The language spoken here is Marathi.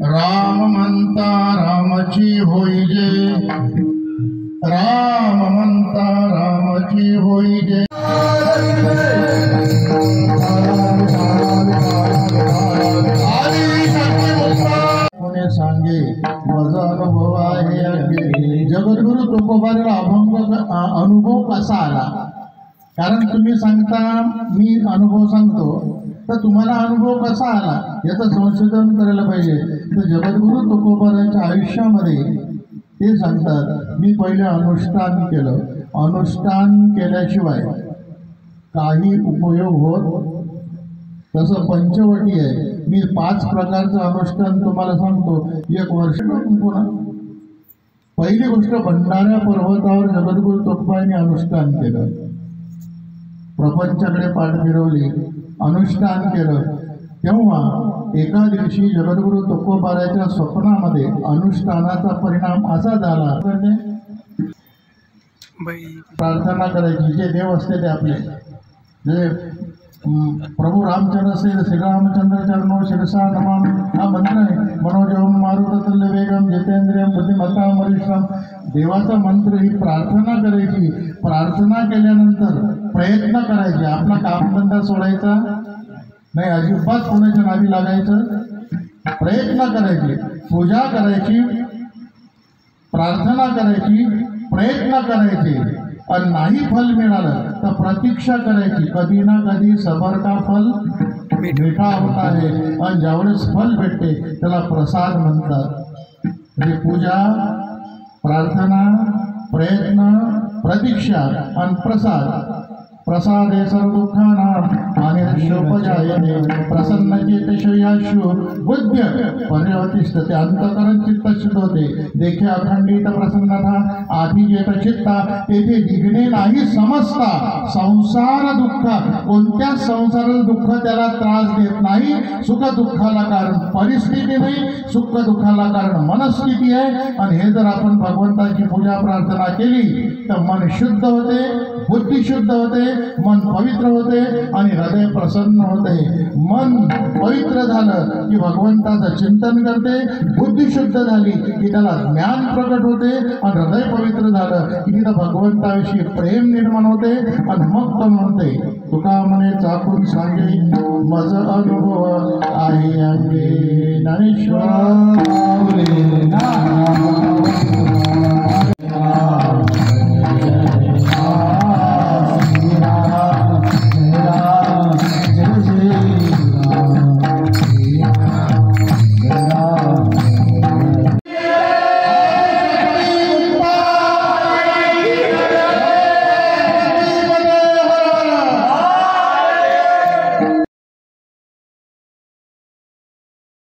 राम म्हणता रामाची होई जे, राम म्हणता रामाची होई जे। कोणी सांगे माझा अनुभव आहे। जगद्गुरु तुकोबांचा अनुभव कसा आला? कारण तुम्ही सांगता मी अनुभव सांगतो, तर तुम्हाला अनुभव कसा आला याचं संशोधन करायला पाहिजे। तर जगद्गुरु तुकोबांच्या आयुष्यामध्ये ते सांगतात, मी पहिले अनुष्ठान केलं, अनुष्ठान केल्याशिवाय काही उपयोग होत। तसं पंचवटी आहे, मी 5 प्रकारचं अनुष्ठान तुम्हाला सांगतो। एक वर्ष पुन्हा पहिली गोष्ट, भंडाऱ्या पर्वतावर जगद्गुरु तुकोबांनी अनुष्ठान केलं, प्रपंचाकडे पाठ फिरवली, अनुष्ठान केलं। तेव्हा एका दिवशी जगद्गुरु तुकोबांच्या स्वप्नामध्ये अनुष्ठानाचा परिणाम असा झाला, प्रार्थना करायची, जे देव असते ते आपले, जे प्रभू रामचंद्र श्रीरामचंद्र चरणो शिरसा नमामि हा मंत्र आहे। मनोजवम मारुततुल्य वेगम जितेंद्रियम बुद्धिमत्ताम वरिष्ठम, देवाचा मंत्र ही प्रार्थना करायची। प्रार्थना केल्यानंतर प्रयत्न करायचे, आपला कामधंदा सोडायचा नाही, अजिबात कोणाच्या नादी लागायचं, प्रयत्न करायचे, पूजा करायची, प्रार्थना करायची, प्रयत्न करायचे। आणि नाही फल मिळालं तर प्रतीक्षा करायची, कधी ना कधी सबर का फल मीठा होता है। आणि ज्यावेळेस फल भेटते त्याला प्रसाद म्हणतात। म्हणजे पूजा, प्रार्थना, प्रयत्न, प्रतीक्षा आणि प्रसाद। प्रसादे सर्व दुःखानां अनिर्षोपजायते, प्रसन्नचेतशयाशु बुद्ध्य पर्यवतिष्ठते, अंतःकरण चित्त शुद्ध होते। देखे अखंडित प्रसन्नता आधिजेत चित्ता, तेथे दिगणे नाही समजता। संसार दुःख, कोणत्या संसाराचं दुःख त्याला त्रास देत नाही। सुख दुःखाला कारण परिस्थिती नाही, सुख दुःखाला कारण मनस्थिती आहे। आणि हे जर आपण भगवंताची पूजा प्रार्थना केली तर मन शुद्ध होते, बुद्धी शुद्ध होते, मन पवित्र होते आणि हृदय प्रसन्न होते। मन पवित्र झालं की भगवंताचं चिंतन करते, बुद्धी शुद्ध झाली की त्याला ज्ञान प्रकट होते, आणि हृदय पवित्र झालं की तिथं भगवंताविषयी प्रेम निर्माण होते। आणि मग तो म्हणते, तुका म्हणे चाकून सांगे मज अनुभव आहे अंगे, ज्ञानेश्वर